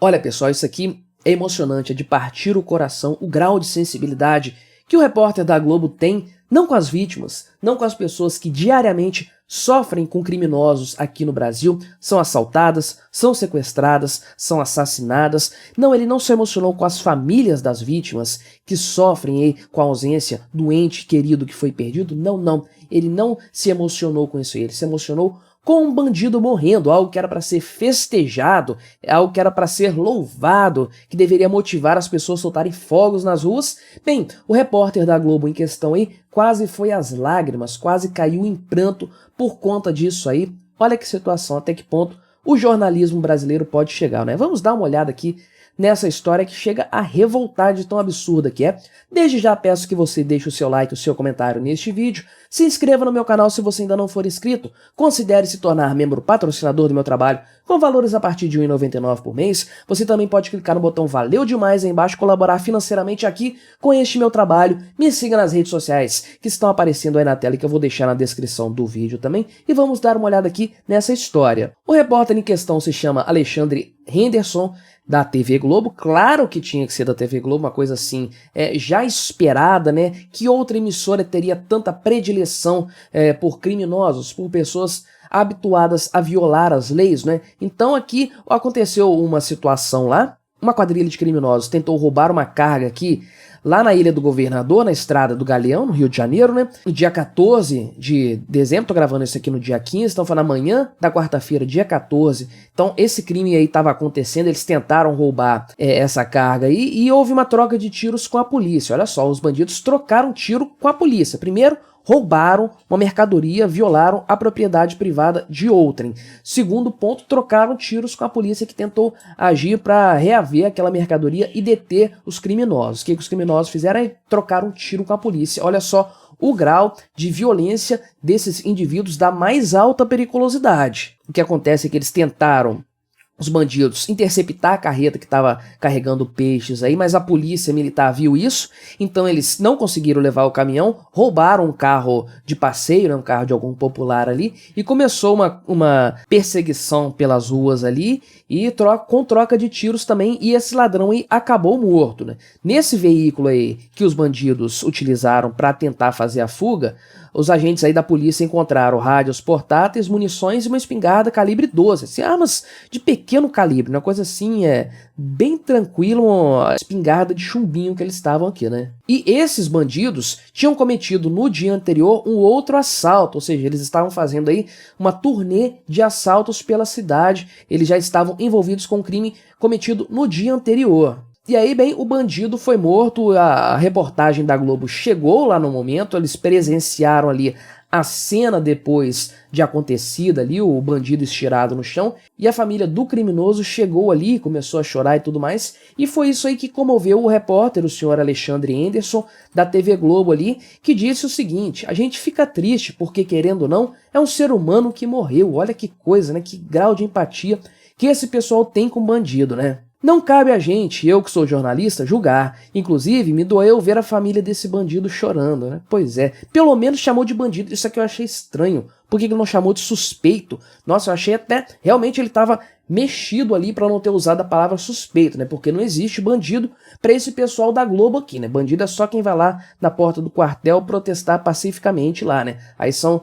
Olha pessoal, isso aqui é emocionante, é de partir o coração, o grau de sensibilidade que o repórter da Globo tem, não com as vítimas, não com as pessoas que diariamente sofrem com criminosos aqui no Brasil, são assaltadas, são sequestradas, são assassinadas. Não, ele não se emocionou com as famílias das vítimas que sofrem aí com a ausência do ente querido que foi perdido. Não, ele não se emocionou com isso aí, ele se emocionou com um bandido morrendo, algo que era para ser festejado, algo que era para ser louvado, que deveria motivar as pessoas a soltarem fogos nas ruas. Bem, o repórter da Globo em questão aí quase foi às lágrimas, quase caiu em pranto por conta disso aí. Olha que situação, até que ponto o jornalismo brasileiro pode chegar, né? Vamos dar uma olhada aqui nessa história que chega a revoltar de tão absurda que é. Desde já peço que você deixe o seu like, o seu comentário neste vídeo, se inscreva no meu canal se você ainda não for inscrito, considere se tornar membro patrocinador do meu trabalho com valores a partir de R$ 1,99 por mês. Você também pode clicar no botão Valeu Demais aí embaixo, colaborar financeiramente aqui com este meu trabalho. Me siga nas redes sociais que estão aparecendo aí na tela e que eu vou deixar na descrição do vídeo também. E vamos dar uma olhada aqui nessa história. O repórter em questão se chama Alexandre Henderson, da TV Globo. Claro que tinha que ser da TV Globo, uma coisa assim já esperada, né? Que outra emissora teria tanta predileção por criminosos, por pessoas habituadas a violar as leis, né? Então aqui aconteceu uma situação lá, uma quadrilha de criminosos tentou roubar uma carga aqui lá na Ilha do Governador, na Estrada do Galeão, no Rio de Janeiro, né? No dia 14 de dezembro, tô gravando isso aqui no dia 15, então foi na manhã da quarta-feira, dia 14. Então esse crime aí estava acontecendo, eles tentaram roubar essa carga aí e houve uma troca de tiros com a polícia. Olha só, os bandidos trocaram tiro com a polícia. Primeiro, roubaram uma mercadoria, violaram a propriedade privada de outrem. Segundo ponto, trocaram tiros com a polícia que tentou agir para reaver aquela mercadoria e deter os criminosos. O que os criminosos fizeram é trocar um tiro com a polícia. Olha só o grau de violência desses indivíduos da mais alta periculosidade. O que acontece é que eles tentaram, os bandidos, interceptar a carreta que estava carregando peixes aí, mas a polícia militar viu isso, então eles não conseguiram levar o caminhão, roubaram um carro de passeio, né, um carro de algum popular ali, e começou uma perseguição pelas ruas ali, e com troca de tiros também, e esse ladrão aí acabou morto, né? Nesse veículo aí que os bandidos utilizaram para tentar fazer a fuga, os agentes aí da polícia encontraram rádios portáteis, munições e uma espingarda calibre 12, assim, armas de pequeno calibre, uma coisa assim, bem tranquilo, uma espingarda de chumbinho que eles estavam aqui, né? E esses bandidos tinham cometido no dia anterior um outro assalto, ou seja, eles estavam fazendo aí uma turnê de assaltos pela cidade, eles já estavam envolvidos com um crime cometido no dia anterior. E aí, bem, o bandido foi morto, a reportagem da Globo chegou lá no momento, eles presenciaram ali a cena depois de acontecida ali, o bandido estirado no chão, e a família do criminoso chegou ali, começou a chorar e tudo mais, e foi isso aí que comoveu o repórter, o senhor Alexandre Henderson, da TV Globo ali, que disse o seguinte: a gente fica triste porque, querendo ou não, é um ser humano que morreu, olha que coisa, né, que grau de empatia que esse pessoal tem com bandido, né? Não cabe a gente, eu que sou jornalista, julgar. Inclusive, me doeu ver a família desse bandido chorando, né? Pois é, pelo menos chamou de bandido, isso aqui eu achei estranho. Por que ele não chamou de suspeito? Nossa, eu achei até, realmente ele estava mexido ali para não ter usado a palavra suspeito, né? Porque não existe bandido para esse pessoal da Globo aqui, né? Bandido é só quem vai lá na porta do quartel protestar pacificamente lá, né? Aí são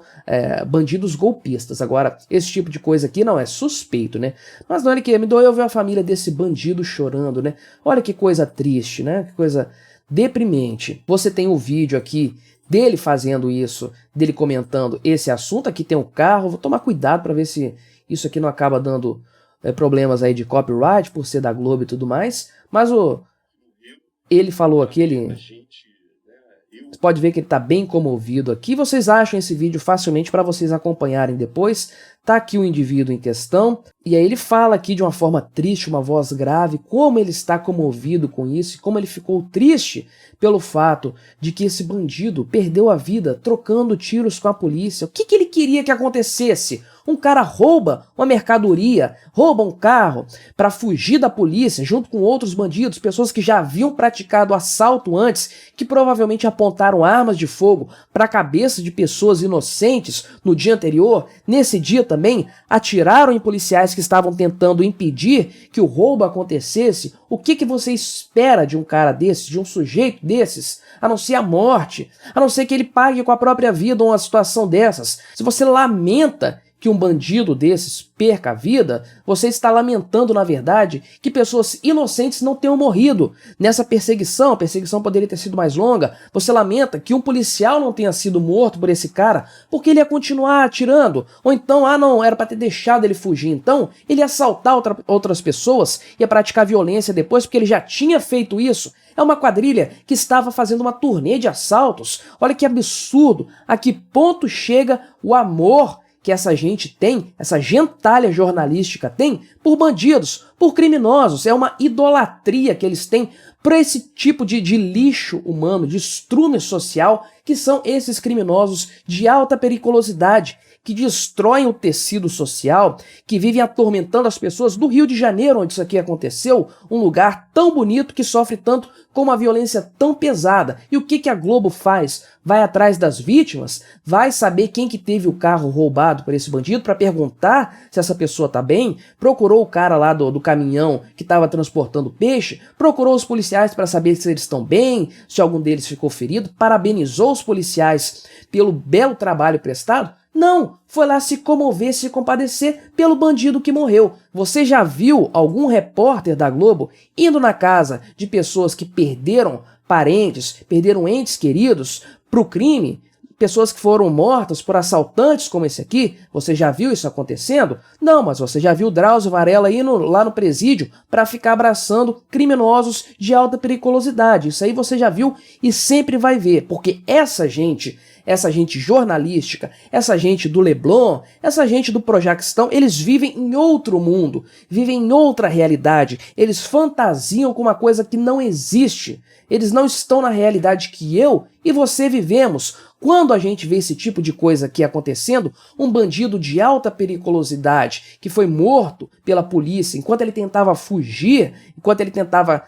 bandidos golpistas. Agora, esse tipo de coisa aqui não é suspeito, né? Mas olha que me doeu ver a família desse bandido chorando, né? Olha que coisa triste, né? Que coisa deprimente. Você tem o vídeo aqui dele fazendo isso, dele comentando esse assunto. Aqui tem o carro, vou tomar cuidado para ver se isso aqui não acaba dando problemas aí de copyright por ser da Globo e tudo mais, mas ele falou aqui, você pode ver que ele está bem comovido aqui. Vocês acham esse vídeo facilmente para vocês acompanharem depois. Tá aqui o indivíduo em questão, e aí ele fala aqui de uma forma triste, uma voz grave, como ele está comovido com isso, e como ele ficou triste pelo fato de que esse bandido perdeu a vida trocando tiros com a polícia. O que ele queria que acontecesse? Um cara rouba uma mercadoria, rouba um carro para fugir da polícia junto com outros bandidos, pessoas que já haviam praticado assalto antes, que provavelmente apontaram armas de fogo para a cabeça de pessoas inocentes no dia anterior. Nesse dia também atiraram em policiais que estavam tentando impedir que o roubo acontecesse. O que você espera de um cara desses, de um sujeito desses, a não ser a morte, a não ser que ele pague com a própria vida uma situação dessas? Se você lamenta que um bandido desses perca a vida, você está lamentando, na verdade, que pessoas inocentes não tenham morrido nessa perseguição. A perseguição poderia ter sido mais longa. Você lamenta que um policial não tenha sido morto por esse cara porque ele ia continuar atirando. Ou então, não, era para ter deixado ele fugir. Então, ele ia assaltar outras pessoas, ia praticar violência depois porque ele já tinha feito isso. É uma quadrilha que estava fazendo uma turnê de assaltos. Olha que absurdo. A que ponto chega o amor que essa gente tem, essa gentalha jornalística tem, por bandidos, por criminosos. É uma idolatria que eles têm por esse tipo de lixo humano, de estrume social, que são esses criminosos de alta periculosidade, que destroem o tecido social, que vivem atormentando as pessoas do Rio de Janeiro, onde isso aqui aconteceu, um lugar tão bonito que sofre tanto com uma violência tão pesada. E o que a Globo faz? Vai atrás das vítimas, vai saber quem que teve o carro roubado por esse bandido para perguntar se essa pessoa tá bem, procurou o cara lá do caminhão que estava transportando peixe, procurou os policiais para saber se eles estão bem, se algum deles ficou ferido, parabenizou os policiais pelo belo trabalho prestado. Não, foi lá se comover, se compadecer pelo bandido que morreu. Você já viu algum repórter da Globo indo na casa de pessoas que perderam parentes, perderam entes queridos pro crime? Pessoas que foram mortas por assaltantes como esse aqui? Você já viu isso acontecendo? Não, mas você já viu Drauzio Varela indo lá no presídio para ficar abraçando criminosos de alta periculosidade. Isso aí você já viu e sempre vai ver, porque essa gente jornalística, essa gente do Leblon, essa gente do Projaquistão, eles vivem em outro mundo, vivem em outra realidade, eles fantasiam com uma coisa que não existe, eles não estão na realidade que eu e você vivemos. Quando a gente vê esse tipo de coisa aqui acontecendo, um bandido de alta periculosidade que foi morto pela polícia enquanto ele tentava fugir, enquanto ele tentava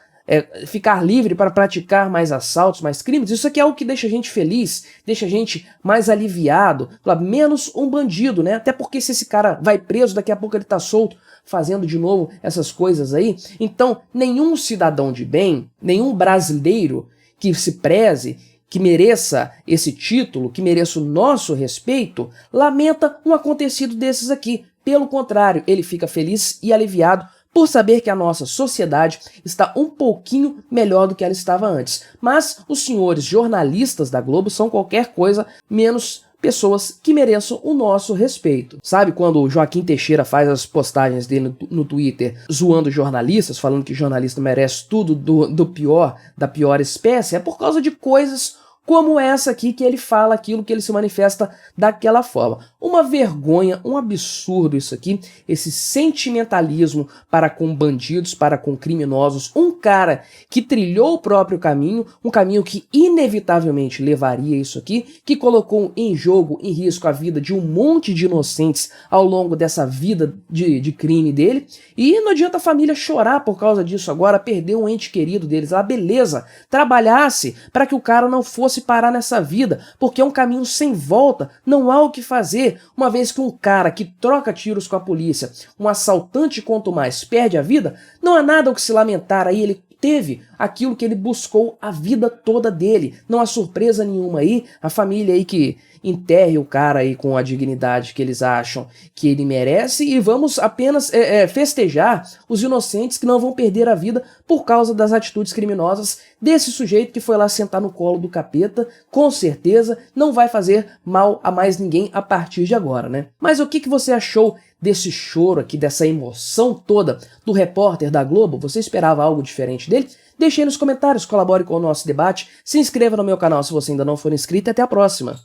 ficar livre para praticar mais assaltos, mais crimes, isso aqui é o que deixa a gente feliz, deixa a gente mais aliviado, menos um bandido, né? Até porque se esse cara vai preso, daqui a pouco ele tá solto, fazendo de novo essas coisas aí. Então, nenhum cidadão de bem, nenhum brasileiro que se preze, que mereça esse título, que mereça o nosso respeito, lamenta um acontecido desses aqui. Pelo contrário, ele fica feliz e aliviado por saber que a nossa sociedade está um pouquinho melhor do que ela estava antes. Mas os senhores jornalistas da Globo são qualquer coisa menos pessoas que mereçam o nosso respeito. Sabe quando o Joaquim Teixeira faz as postagens dele no Twitter zoando jornalistas, falando que jornalista merece tudo do pior, da pior espécie? É por causa de coisas como essa aqui que ele fala aquilo, que ele se manifesta daquela forma. Uma vergonha, um absurdo isso aqui, esse sentimentalismo para com bandidos, para com criminosos, um cara que trilhou o próprio caminho, um caminho que inevitavelmente levaria isso aqui, que colocou em jogo, em risco a vida de um monte de inocentes ao longo dessa vida de crime dele, e não adianta a família chorar por causa disso agora, perder um ente querido deles. Beleza, trabalhasse para que o cara não fosse parar nessa vida, porque é um caminho sem volta, não há o que fazer, uma vez que um cara que troca tiros com a polícia, um assaltante quanto mais, perde a vida, não há nada o que se lamentar aí, ele teve aquilo que ele buscou a vida toda dele, não há surpresa nenhuma aí, a família aí que enterre o cara aí com a dignidade que eles acham que ele merece e vamos apenas festejar os inocentes que não vão perder a vida por causa das atitudes criminosas desse sujeito que foi lá sentar no colo do capeta, com certeza não vai fazer mal a mais ninguém a partir de agora, né? Mas o que você achou desse choro aqui, dessa emoção toda do repórter da Globo? Você esperava algo diferente dele? Deixe aí nos comentários, colabore com o nosso debate, se inscreva no meu canal se você ainda não for inscrito e até a próxima!